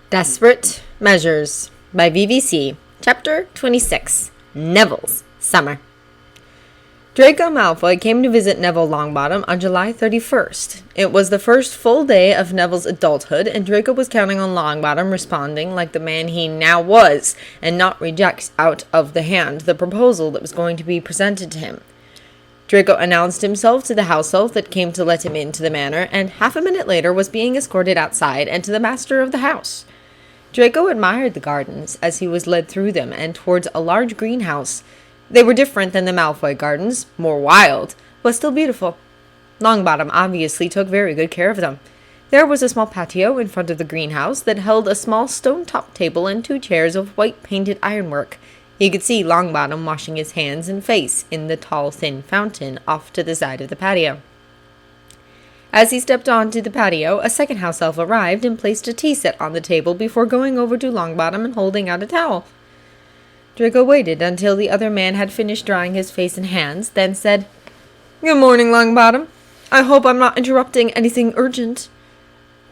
Desperate Measures by VVC, Chapter 26, Neville's Summer. Draco Malfoy came to visit Neville Longbottom on July 31st. It was the first full day of Neville's adulthood, and Draco was counting on Longbottom responding like the man he now was, and not reject out of the hand the proposal that was going to be presented to him. Draco announced himself to the house elf that came to let him into the manor, and half a minute later was being escorted outside and to the master of the house. Draco admired the gardens as he was led through them and towards a large greenhouse. They were different than the Malfoy gardens, more wild, but still beautiful. Longbottom obviously took very good care of them. There was a small patio in front of the greenhouse that held a small stone-topped table and 2 chairs of white-painted ironwork. He could see Longbottom washing his hands and face in the tall, thin fountain off to the side of the patio. As he stepped onto the patio, a second house elf arrived and placed a tea set on the table before going over to Longbottom and holding out a towel. Draco waited until the other man had finished drying his face and hands, then said, "Good morning, Longbottom. I hope I'm not interrupting anything urgent."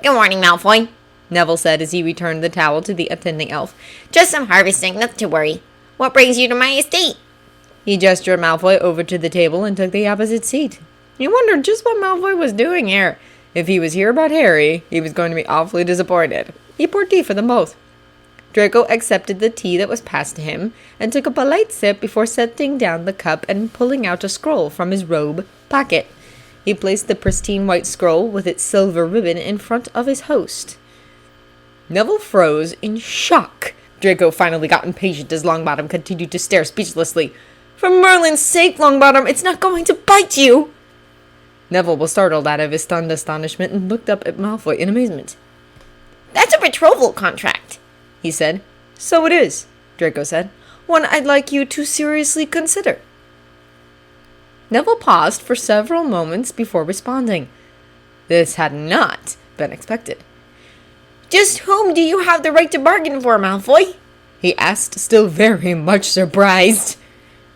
"Good morning, Malfoy," Neville said as he returned the towel to the attending elf. "Just some harvesting, nothing to worry. What brings you to my estate?" He gestured Malfoy over to the table and took the opposite seat. He wondered just what Malfoy was doing here. If he was here about Harry, he was going to be awfully disappointed. He poured tea for them both. Draco accepted the tea that was passed to him and took a polite sip before setting down the cup and pulling out a scroll from his robe pocket. He placed the pristine white scroll with its silver ribbon in front of his host. Neville froze in shock. Draco finally got impatient as Longbottom continued to stare speechlessly. "For Merlin's sake, Longbottom, it's not going to bite you!" Neville was startled out of his stunned astonishment and looked up at Malfoy in amazement. "That's a betrothal contract," he said. "So it is," Draco said. "One I'd like you to seriously consider." Neville paused for several moments before responding. This had not been expected. "Just whom do you have the right to bargain for, Malfoy?" he asked, still very much surprised.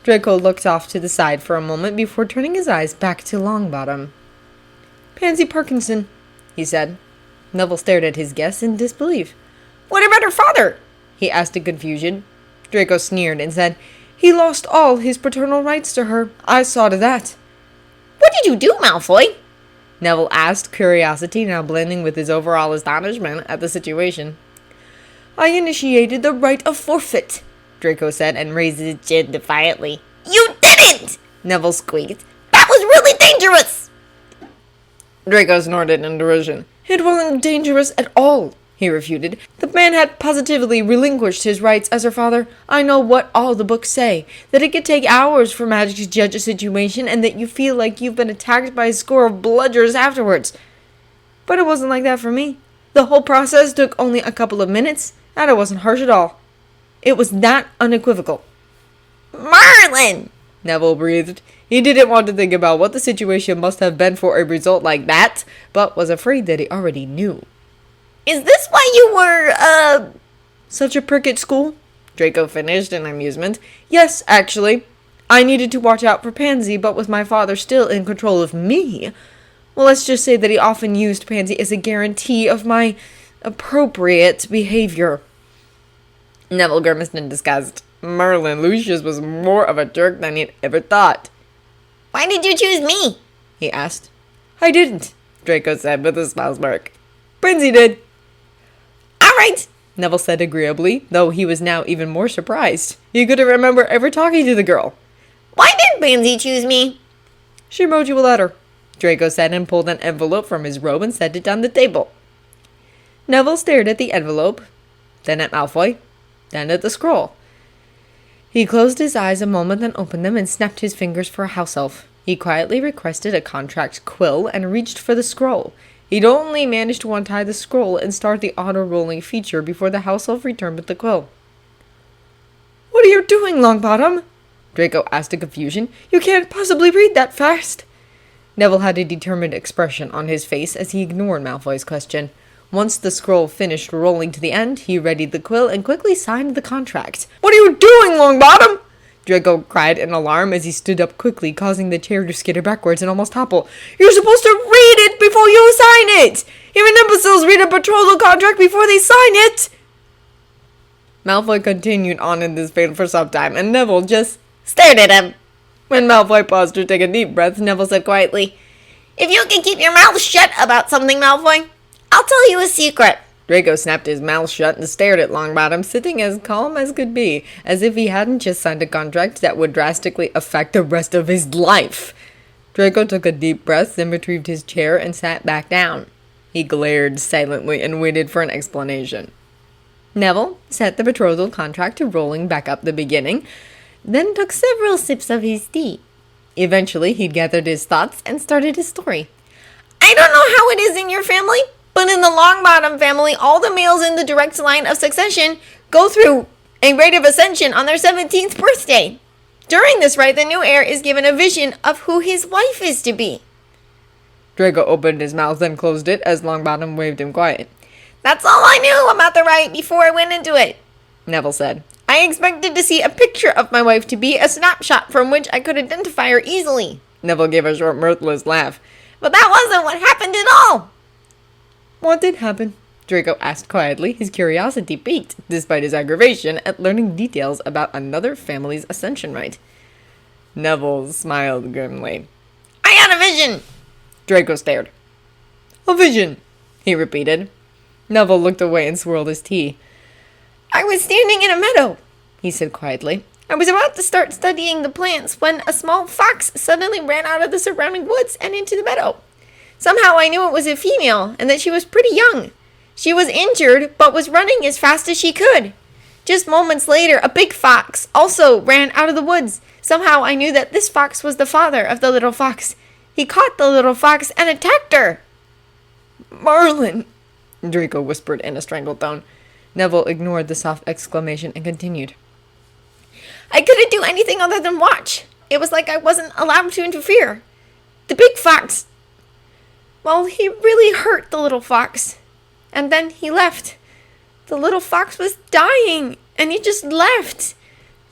Draco looked off to the side for a moment before turning his eyes back to Longbottom. "Pansy Parkinson," he said. Neville stared at his guest in disbelief. "What about her father?" he asked in confusion. Draco sneered and said, "He lost all his paternal rights to her. I saw to that." "What did you do, Malfoy?" Neville asked, curiosity now blending with his overall astonishment at the situation. "I initiated the right of forfeit," Draco said, and raised his chin defiantly. "You didn't!" Neville squeaked. "That was really dangerous!" Draco snorted in derision. "It wasn't dangerous at all," he refuted. "The man had positively relinquished his rights as her father. I know what all the books say, that it could take hours for magic to judge a situation and that you feel like you've been attacked by a score of bludgers afterwards. But it wasn't like that for me. The whole process took only a couple of minutes, and it wasn't harsh at all. It was that unequivocal." "Merlin!" Neville breathed. He didn't want to think about what the situation must have been for a result like that, but was afraid that he already knew. "Is this why you were, Such a prick at school?" Draco finished in amusement. "Yes, actually. I needed to watch out for Pansy, but with my father still in control of me, well, let's just say that he often used Pansy as a guarantee of my appropriate behavior." Neville grimaced in disgust. Merlin Lucius was more of a jerk than he'd ever thought. "Why did you choose me?" he asked. "I didn't," Draco said with a smile smirk. "Pansy did." "All right," Neville said agreeably, though he was now even more surprised. He couldn't remember ever talking to the girl. "Why did Pansy choose me?" "She wrote you a letter," Draco said and pulled an envelope from his robe and set it on the table. Neville stared at the envelope, then at Malfoy, then at the scroll. He closed his eyes a moment, then opened them and snapped his fingers for a house elf. He quietly requested a contract quill and reached for the scroll. He'd only managed to untie the scroll and start the auto-rolling feature before the house elf returned with the quill. "What are you doing, Longbottom?" Draco asked in confusion. "You can't possibly read that fast." Neville had a determined expression on his face as he ignored Malfoy's question. Once the scroll finished rolling to the end, he readied the quill and quickly signed the contract. "What are you doing, Longbottom?" Draco cried in alarm as he stood up quickly, causing the chair to skitter backwards and almost topple. "You're supposed to read it before you sign it! Even imbeciles read a betrothal contract before they sign it!" Malfoy continued on in this vein for some time, and Neville just Stared at him. When Malfoy paused to take a deep breath, Neville said quietly, If you can keep your mouth shut about something, Malfoy, I'll tell you a secret. Draco snapped his mouth shut and stared at Longbottom, sitting as calm as could be, as if he hadn't just signed a contract that would drastically affect the rest of his life. Draco took a deep breath, then retrieved his chair and sat back down. He glared silently and waited for an explanation. Neville set the betrothal contract to rolling back up the beginning, then took several sips of his tea. Eventually, he gathered his thoughts and started his story. I don't know how it is in your family, but in the Longbottom family, all the males in the direct line of succession go through a rite of ascension on their 17th birthday. During this rite, the new heir is given a vision of who his wife is to be. Draco opened his mouth and closed it as Longbottom waved him quiet. That's all I knew about the rite before I went into it, Neville said. I expected to see a picture of my wife to be a snapshot from which I could identify her easily. Neville gave a short, mirthless laugh. But that wasn't what happened at all. What did happen? Draco asked quietly, his curiosity piqued, despite his aggravation at learning details about another family's ascension rite. Neville smiled grimly. I had a vision. Draco stared. A vision, he repeated. Neville looked away and swirled his tea. I was standing in a meadow, he said quietly. I was about to start studying the plants when a small fox suddenly ran out of the surrounding woods and into the meadow. Somehow I knew it was a female and that she was pretty young. She was injured but was running as fast as she could. Just moments later, a big fox also ran out of the woods. Somehow I knew that this fox was the father of the little fox. He caught the little fox and attacked her. Merlin, Draco whispered in a strangled tone. Neville ignored the soft exclamation and continued. I couldn't do anything other than watch. It was like I wasn't allowed to interfere. The big fox, well, he really hurt the little fox. And then he left. The little fox was dying, and he just left.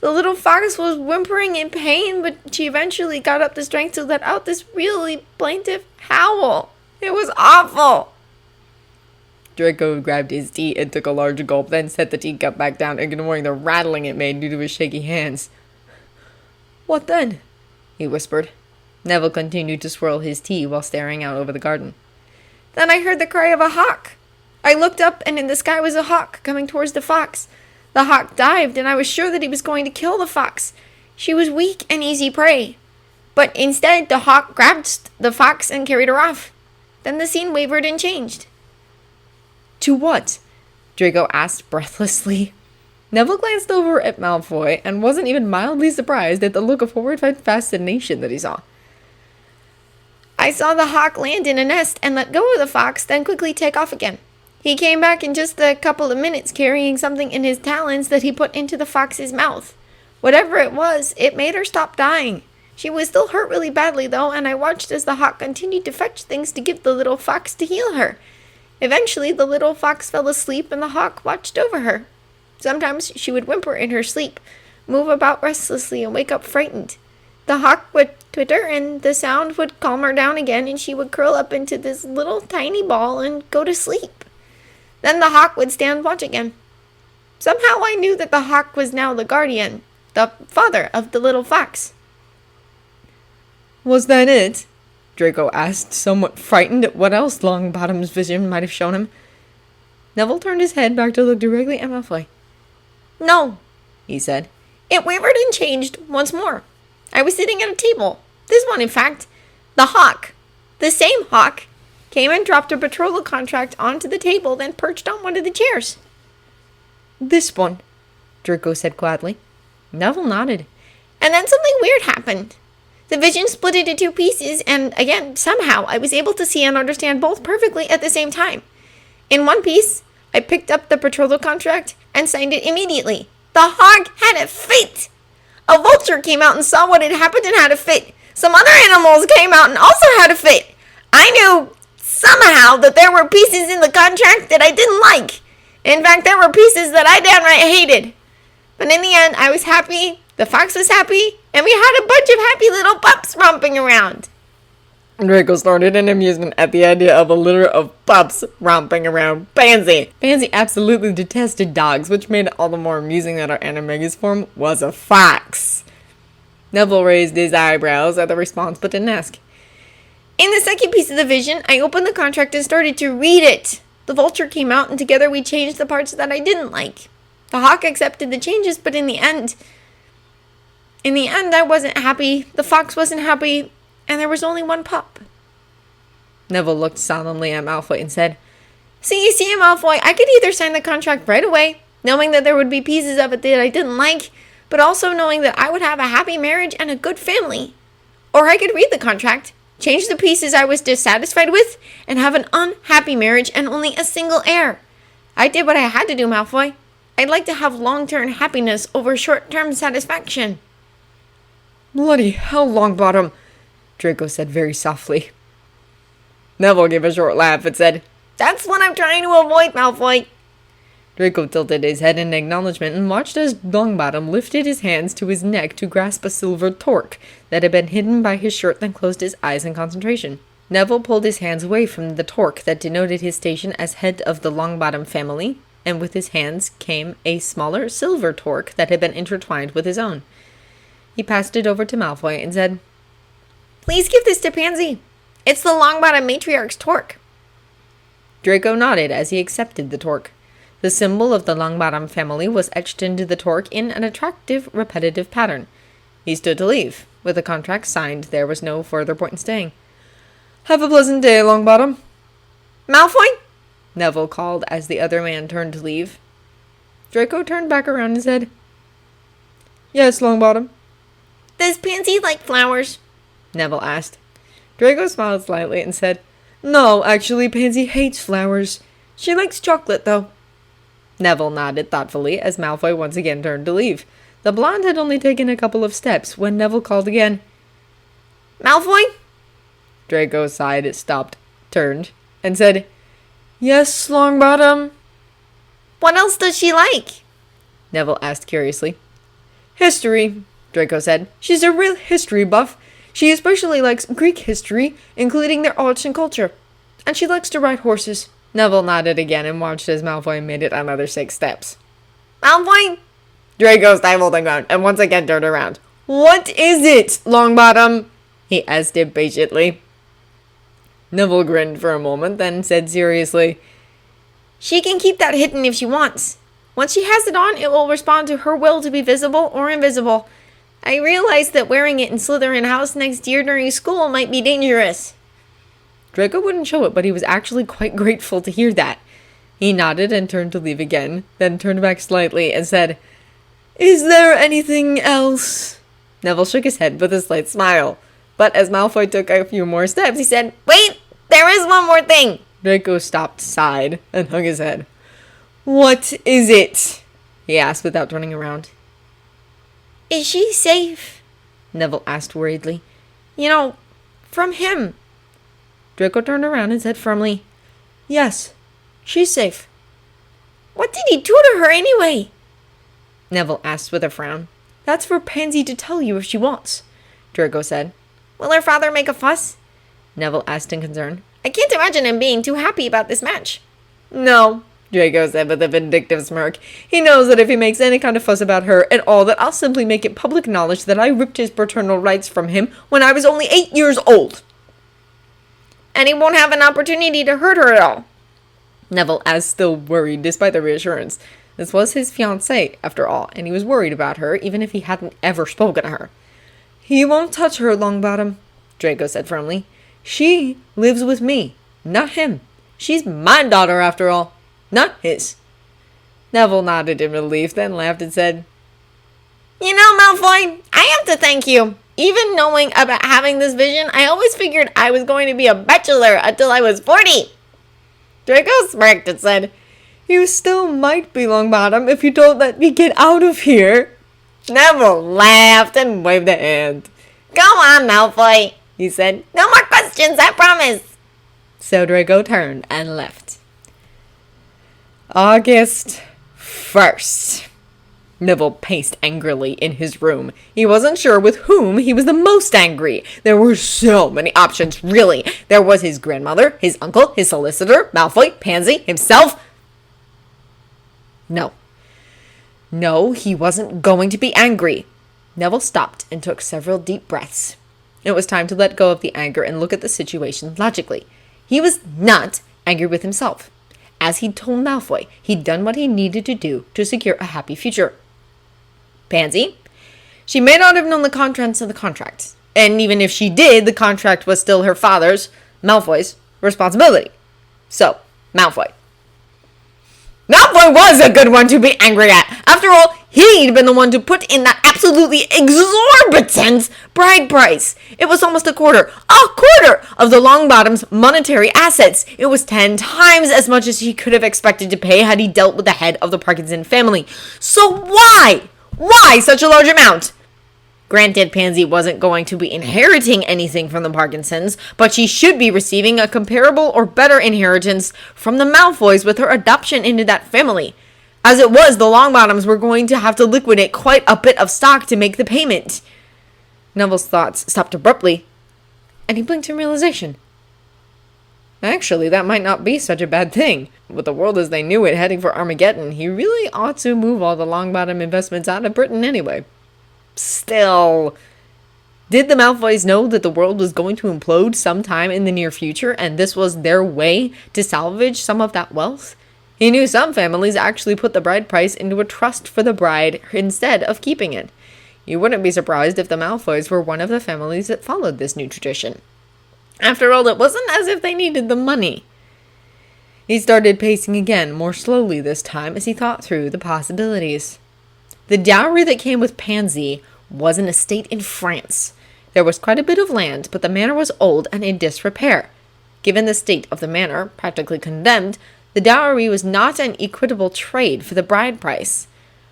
The little fox was whimpering in pain, but she eventually got up the strength to let out this really plaintive howl. It was awful. Draco grabbed his tea and took a large gulp, then set the teacup back down, ignoring the rattling it made due to his shaky hands. What then? He whispered. Neville continued to swirl his tea while staring out over the garden. Then I heard the cry of a hawk. I looked up, and in the sky was a hawk coming towards the fox. The hawk dived, and I was sure that he was going to kill the fox. She was weak and easy prey. But instead, the hawk grabbed the fox and carried her off. Then the scene wavered and changed. To what? Draco asked breathlessly. Neville glanced over at Malfoy and wasn't even mildly surprised at the look of horrified fascination that he saw. I saw the hawk land in a nest and let go of the fox, then quickly take off again. He came back in just a couple of minutes carrying something in his talons that he put into the fox's mouth. Whatever it was, it made her stop dying. She was still hurt really badly though, and I watched as the hawk continued to fetch things to give the little fox to heal her. Eventually, the little fox fell asleep and the hawk watched over her. Sometimes she would whimper in her sleep, move about restlessly, and wake up frightened. The hawk would twitter and the sound would calm her down again, and she would curl up into this little tiny ball and go to sleep. Then the hawk would stand watch again. Somehow I knew that the hawk was now the guardian, the father of the little fox. Was that it? Draco asked, somewhat frightened at what else Longbottom's vision might have shown him. Neville turned his head back to look directly at Malfoy. No, he said. It wavered and changed once more. I was sitting at a table. This one, in fact. The hawk, the same hawk, came and dropped a betrothal contract onto the table, then perched on one of the chairs. This one, Draco said quietly. Neville nodded. And then something weird happened. The vision split into two pieces, and again, somehow, I was able to see and understand both perfectly at the same time. In one piece, I picked up the betrothal contract and signed it immediately. The hawk had a fit. A vulture came out and saw what had happened and had a fit. Some other animals came out and also had a fit. I knew somehow that there were pieces in the contract that I didn't like. In fact, there were pieces that I downright hated. But in the end, I was happy The fox was happy, and we had a bunch of happy little pups romping around. Draco snorted in amusement at the idea of a litter of pups romping around Pansy. Pansy absolutely detested dogs, which made it all the more amusing that our animagus form was a fox. Neville raised his eyebrows at the response, but didn't ask. In the second piece of the vision, I opened the contract and started to read it. The vulture came out, and together we changed the parts that I didn't like. The hawk accepted the changes, but in the end, I wasn't happy. The fox wasn't happy. And there was only one pup. Neville looked solemnly at Malfoy and said, See, you see, Malfoy, I could either sign the contract right away, knowing that there would be pieces of it that I didn't like, but also knowing that I would have a happy marriage and a good family. Or I could read the contract, change the pieces I was dissatisfied with, and have an unhappy marriage and only a single heir. I did what I had to do, Malfoy. I'd like to have long-term happiness over short-term satisfaction. Bloody hell, Longbottom, Draco said very softly. Neville gave a short laugh and said, That's what I'm trying to avoid, Malfoy. Draco tilted his head in acknowledgement and watched as Longbottom lifted his hands to his neck to grasp a silver torque that had been hidden by his shirt, then closed his eyes in concentration. Neville pulled his hands away from the torque that denoted his station as head of the Longbottom family, and with his hands came a smaller silver torque that had been intertwined with his own. He passed it over to Malfoy and said, Please give this to Pansy. It's the Longbottom matriarch's torque. Draco nodded as he accepted the torque. The symbol of the Longbottom family was etched into the torque in an attractive, repetitive pattern. He stood to leave. With the contract signed, there was no further point in staying. Have a pleasant day, Longbottom. Malfoy? Neville called as the other man turned to leave. Draco turned back around and said, Yes, Longbottom. Does Pansy like flowers? Neville asked. Draco smiled slightly and said, No, actually, Pansy hates flowers. She likes chocolate, though. Neville nodded thoughtfully as Malfoy once again turned to leave. The blonde had only taken a couple of steps when Neville called again. Malfoy? Draco sighed, stopped, turned, and said, Yes, Longbottom. What else does she like? Neville asked curiously. History, Draco said. She's a real history buff. She especially likes Greek history, including their arts and culture. And she likes to ride horses. Neville nodded again and watched as Malfoy made it another 6 steps. Malfoy? Draco stifled and groaned, and once again turned around. What is it, Longbottom? He asked impatiently. Neville grinned for a moment, then said seriously, She can keep that hidden if she wants. Once she has it on, it will respond to her will to be visible or invisible. I realized that wearing it in Slytherin House next year during school might be dangerous. Draco wouldn't show it, but he was actually quite grateful to hear that. He nodded and turned to leave again, then turned back slightly and said, Is there anything else? Neville shook his head with a slight smile, but as Malfoy took a few more steps, he said, Wait, there is one more thing. Draco stopped, sighed, and hung his head. What is it? He asked without turning around. Is she safe? Neville asked worriedly. You know, from him. Draco turned around and said firmly, Yes, she's safe. What did he do to her anyway? Neville asked with a frown. That's for Pansy to tell you if she wants, Draco said. Will her father make a fuss? Neville asked in concern. I can't imagine him being too happy about this match. No, Draco said with a vindictive smirk. He knows that if he makes any kind of fuss about her at all, that I'll simply make it public knowledge that I ripped his paternal rights from him when I was only 8 years old. And he won't have an opportunity to hurt her at all. Neville asked, still worried despite the reassurance. This was his fiancée, after all, and he was worried about her, even if he hadn't ever spoken to her. He won't touch her, Longbottom, Draco said firmly. She lives with me, not him. She's my daughter, after all, not his. Neville nodded in relief, then laughed and said, You know, Malfoy, I have to thank you. Even knowing about having this vision, I always figured I was going to be a bachelor until I was 40. Draco smirked and said, You still might be, Longbottom, if you don't let me get out of here. Neville laughed and waved a hand. Go on, Malfoy, he said. No more questions, I promise. So Draco turned and left. August 1st. Neville paced angrily in his room. He wasn't sure with whom he was the most angry. There were so many options, really. There was his grandmother, his uncle, his solicitor, Malfoy, Pansy, himself. No, he wasn't going to be angry. Neville stopped and took several deep breaths. It was time to let go of the anger and look at the situation logically. He was not angry with himself. As he'd told Malfoy, he'd done what he needed to do to secure a happy future. Pansy? She may not have known the contents of the contract. And even if she did, the contract was still her father's, Malfoy's, responsibility. So, Malfoy was a good one to be angry at. After all, he'd been the one to put in that absolutely exorbitant bride price. It was almost a quarter of the Longbottom's monetary assets. It was 10 times as much as he could have expected to pay had he dealt with the head of the Parkinson family. So why? Why such a large amount? Granted, Pansy wasn't going to be inheriting anything from the Parkinsons, but she should be receiving a comparable or better inheritance from the Malfoys with her adoption into that family. As it was, the Longbottoms were going to have to liquidate quite a bit of stock to make the payment. Neville's thoughts stopped abruptly, and he blinked in realization. Actually, that might not be such a bad thing. With the world as they knew it heading for Armageddon, he really ought to move all the Longbottom investments out of Britain anyway. Still, did the Malfoys know that the world was going to implode sometime in the near future, and this was their way to salvage some of that wealth? He knew some families actually put the bride price into a trust for the bride instead of keeping it. You wouldn't be surprised if the Malfoys were one of the families that followed this new tradition. After all, it wasn't as if they needed the money. He started pacing again, more slowly this time, as he thought through the possibilities. The dowry that came with Pansy was an estate in France. There was quite a bit of land, but the manor was old and in disrepair. Given the state of the manor, practically condemned, the dowry was not an equitable trade for the bride price.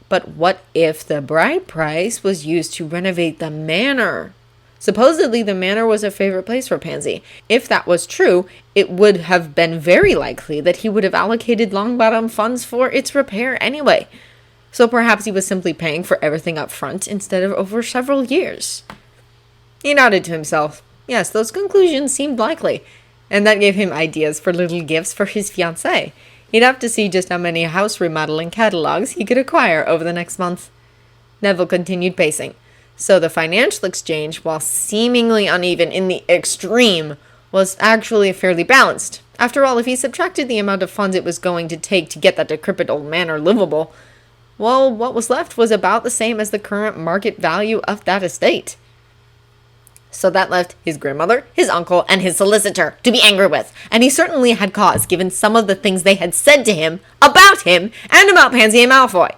But what if the bride price was used to renovate the manor? Supposedly, the manor was a favorite place for Pansy. If that was true, it would have been very likely that he would have allocated Longbottom funds for its repair anyway. So perhaps he was simply paying for everything up front instead of over several years. He nodded to himself. Yes, those conclusions seemed likely, and that gave him ideas for little gifts for his fiancée. He'd have to see just how many house remodeling catalogs he could acquire over the next month. Neville continued pacing. So the financial exchange, while seemingly uneven in the extreme, was actually fairly balanced. After all, if he subtracted the amount of funds it was going to take to get that decrepit old manor livable, well, what was left was about the same as the current market value of that estate. So that left his grandmother, his uncle, and his solicitor to be angry with. And he certainly had cause, given some of the things they had said to him, and about Pansy and Malfoy.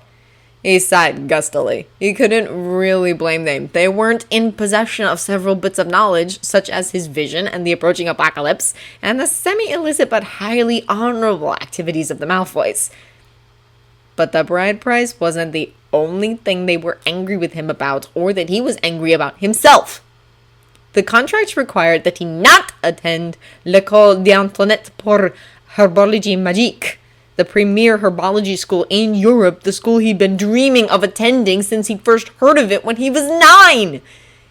He sighed gustily. He couldn't really blame them. They weren't in possession of several bits of knowledge, such as his vision and the approaching apocalypse, and the semi-illicit but highly honorable activities of the Malfoys. But the bride price wasn't the only thing they were angry with him about, or that he was angry about himself. The contract required that he not attend l'École d'Antoinette pour Herbologie Magique, the premier herbology school in Europe, the school he'd been dreaming of attending since he first heard of it when he was 9.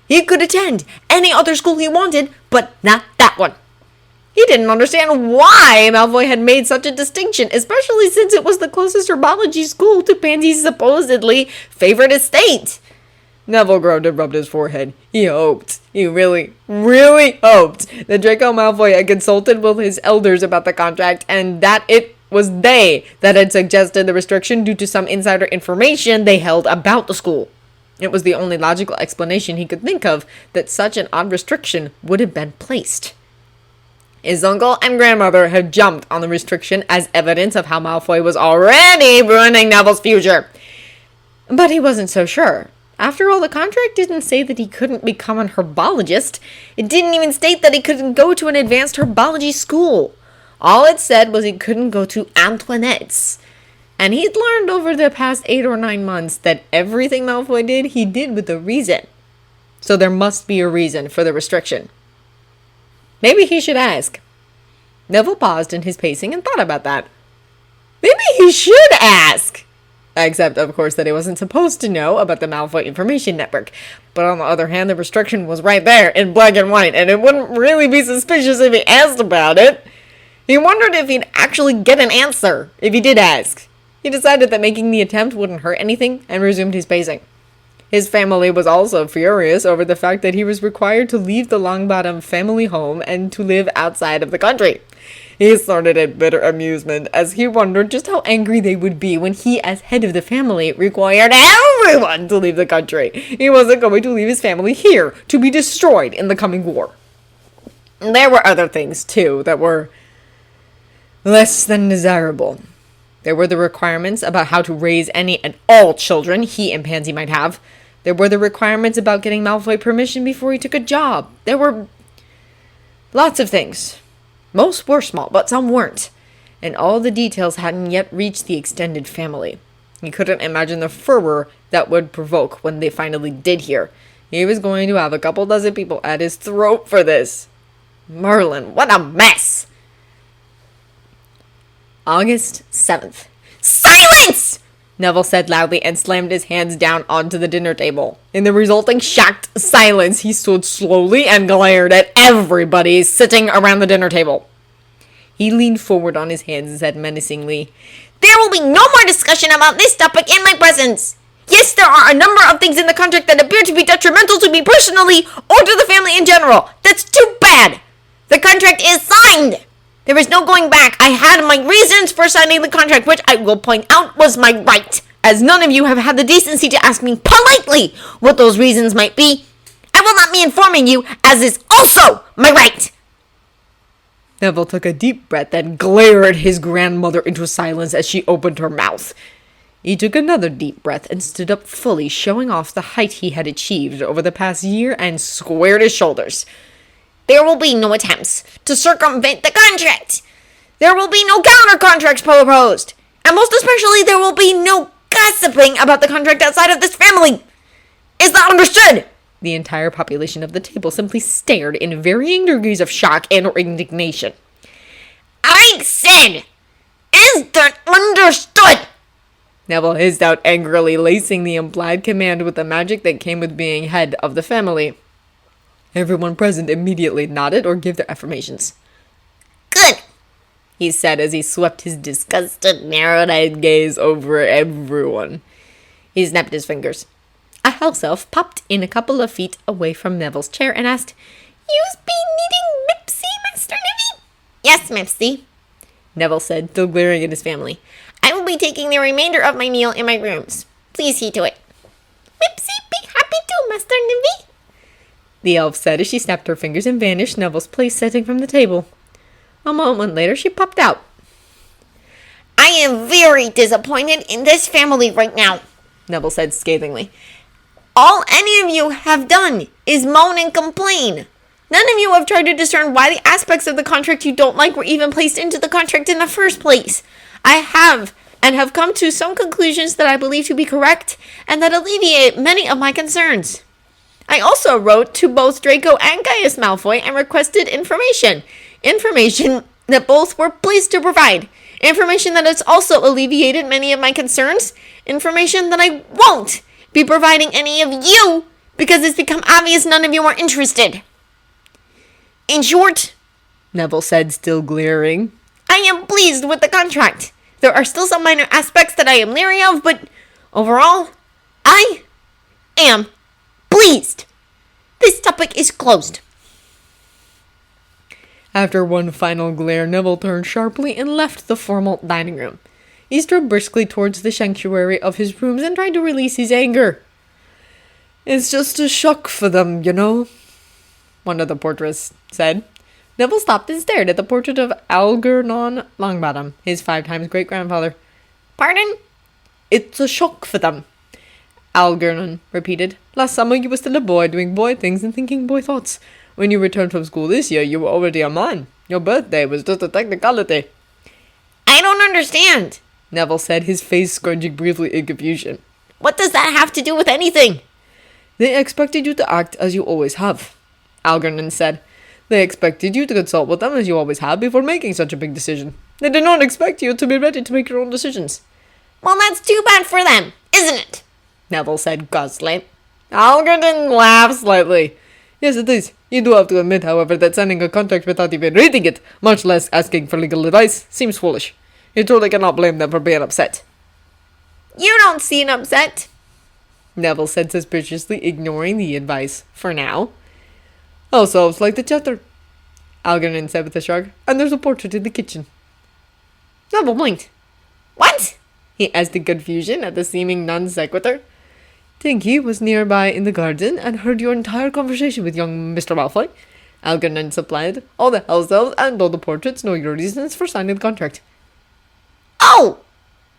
He could attend any other school he wanted, but not that one. He didn't understand why Malfoy had made such a distinction, especially since it was the closest herbology school to Pansy's supposedly favorite estate. Neville groaned and rubbed his forehead. He really, really hoped that Draco Malfoy had consulted with his elders about the contract, and that it was they that had suggested the restriction due to some insider information they held about the school. It was the only logical explanation he could think of that such an odd restriction would have been placed. His uncle and grandmother had jumped on the restriction as evidence of how Malfoy was already ruining Neville's future. But he wasn't so sure. After all, the contract didn't say that he couldn't become an herbologist. It didn't even state that he couldn't go to an advanced herbology school. All it said was he couldn't go to Antoinette's. And he'd learned over the past 8 or 9 months that everything Malfoy did, he did with a reason. So there must be a reason for the restriction. Maybe he should ask. Neville paused in his pacing and thought about that. Maybe he should ask. Except, of course, that he wasn't supposed to know about the Malfoy Information Network. But on the other hand, the restriction was right there in black and white, and it wouldn't really be suspicious if he asked about it. He wondered if he'd actually get an answer if he did ask. He decided that making the attempt wouldn't hurt anything and resumed his pacing. His family was also furious over the fact that he was required to leave the Longbottom family home and to live outside of the country. He snorted in bitter amusement as he wondered just how angry they would be when he, as head of the family, required everyone to leave the country. He wasn't going to leave his family here to be destroyed in the coming war. There were other things, too, that were less than desirable. There were the requirements about how to raise any and all children he and Pansy might have. There were the requirements about getting Malfoy permission before he took a job. There were lots of things. Most were small, but some weren't. And all the details hadn't yet reached the extended family. He couldn't imagine the furor that would provoke when they finally did hear. He was going to have a couple dozen people at his throat for this. Merlin, what a mess! August 7th. Silence! Neville said loudly and slammed his hands down onto the dinner table. In the resulting shocked silence, he stood slowly and glared at everybody sitting around the dinner table. He leaned forward on his hands and said menacingly, "There will be no more discussion about this topic in my presence. Yes, there are a number of things in the contract that appear to be detrimental to me personally or to the family in general. That's too bad. The contract is signed. There is no going back. I had my reasons for signing the contract, which I will point out was my right. As none of you have had the decency to ask me politely what those reasons might be, I will not be informing you, as is also my right." Neville took a deep breath and glared at his grandmother into silence as she opened her mouth. He took another deep breath and stood up fully, showing off the height he had achieved over the past year, and squared his shoulders. "There will be no attempts to circumvent the contract. There will be no counter-contracts proposed. And most especially, there will be no gossiping about the contract outside of this family. Is that understood?" The entire population of the table simply stared in varying degrees of shock and indignation. "I said, is that understood?" Neville hissed out angrily, lacing the implied command with the magic that came with being head of the family. Everyone present immediately nodded or gave their affirmations. "Good," he said as he swept his disgusted, narrowed-eyed gaze over everyone. He snapped his fingers. A house elf popped in a couple of feet away from Neville's chair and asked, "You's been needing Mipsy, Master Neville?" "Yes, Mipsy," Neville said, still glaring at his family. "I will be taking the remainder of my meal in my rooms. Please see to it." "Mipsy be happy to, Master Neville," the elf said as she snapped her fingers and vanished Neville's place setting from the table. A moment later, she popped out. "I am very disappointed in this family right now," Neville said scathingly. "All any of you have done is moan and complain. None of you have tried to discern why the aspects of the contract you don't like were even placed into the contract in the first place. I have, and have come to some conclusions that I believe to be correct, and that alleviate many of my concerns. I also wrote to both Draco and Gaius Malfoy and requested information that both were pleased to provide, information that has also alleviated many of my concerns, information that I won't be providing any of you because it's become obvious none of you are interested. In short," Neville said, still glaring, "I am pleased with the contract. There are still some minor aspects that I am leery of, but overall, I am pleased. This topic is closed." After one final glare, Neville turned sharply and left the formal dining room. He strode briskly towards the sanctuary of his rooms and tried to release his anger. "It's just a shock for them, you know," one of the portraits said. Neville stopped and stared at the portrait of Algernon Longbottom, his 5 times great-grandfather. "Pardon?" "It's a shock for them," Algernon repeated. "Last summer you were still a boy, doing boy things and thinking boy thoughts. When you returned from school this year, you were already a man. Your birthday was just a technicality." "I don't understand," Neville said, his face scrunching briefly in confusion. "What does that have to do with anything?" "They expected you to act as you always have," Algernon said. "They expected you to consult with them as you always have before making such a big decision. They did not expect you to be ready to make your own decisions." Well, that's too bad for them, isn't it? Neville said guzzling. Algernon laughed slightly. Yes, it is. You do have to admit, however, that signing a contract without even reading it, much less asking for legal advice, seems foolish. You truly cannot blame them for being upset. You don't seem upset. Neville said suspiciously, ignoring the advice, for now. Also, it's like the chapter, Algernon said with a shrug, and there's a portrait in the kitchen. Neville blinked. What? He asked in confusion at the seeming non-sequitur. Tinky was nearby in the garden and heard your entire conversation with young Mr. Malfoy, Algernon supplied. All the house elves and all the portraits know your reasons for signing the contract. Oh!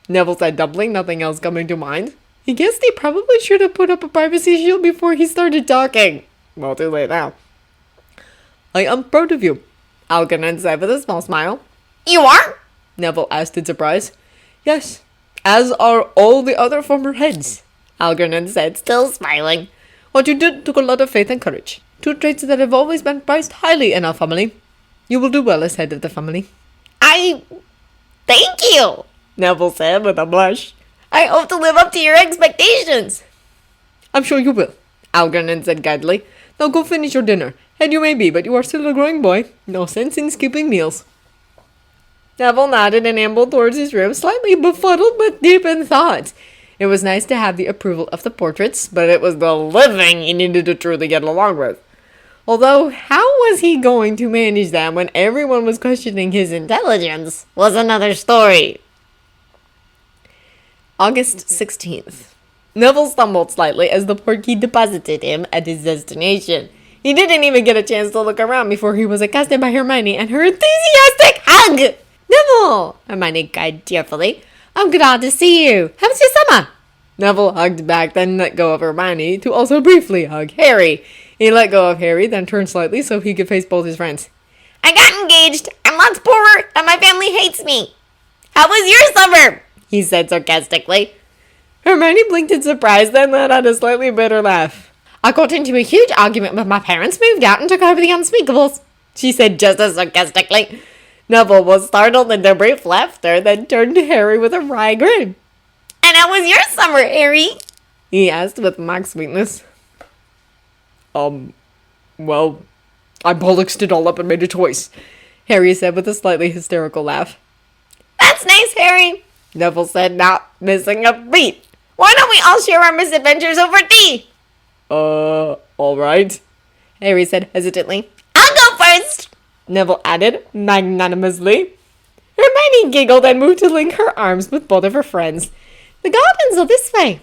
Neville said, doubling, nothing else coming to mind. He guessed he probably should have put up a privacy shield before he started talking. Well, too late now. I am proud of you, Algernon said with a small smile. You are? Neville asked in surprise. Yes, as are all the other former heads, Algernon said, still smiling. What you did took a lot of faith and courage, two traits that have always been prized highly in our family. You will do well as head of the family. Thank you, Neville said with a blush. I hope to live up to your expectations. I'm sure you will, Algernon said guidedly. Now go finish your dinner. Head you may be, but you are still a growing boy. No sense in skipping meals. Neville nodded and ambled towards his room, slightly befuddled but deep in thought. It was nice to have the approval of the portraits, but it was the living he needed to truly get along with. Although, how was he going to manage that when everyone was questioning his intelligence was another story. August 16th. Neville stumbled slightly as the portkey deposited him at his destination. He didn't even get a chance to look around before he was accosted by Hermione and her enthusiastic hug. Neville! Hermione cried tearfully. I'm glad to see you. How was your summer? Neville hugged back, then let go of Hermione to also briefly hug Harry. He let go of Harry, then turned slightly so he could face both his friends. I got engaged. I'm lots poorer, and my family hates me. How was your summer? He said sarcastically. Hermione blinked in surprise, then let out a slightly bitter laugh. I got into a huge argument with my parents, moved out, and took over the unspeakables, she said just as sarcastically. Neville was startled into brief laughter, then turned to Harry with a wry grin. And how was your summer, Harry? He asked with mock sweetness. Well, I bollocksed it all up and made a choice, Harry said with a slightly hysterical laugh. That's nice, Harry, Neville said, not missing a beat. Why don't we all share our misadventures over tea? Alright, Harry said hesitantly. I'll go first, Neville added magnanimously. Hermione giggled and moved to link her arms with both of her friends. The gardens are this way,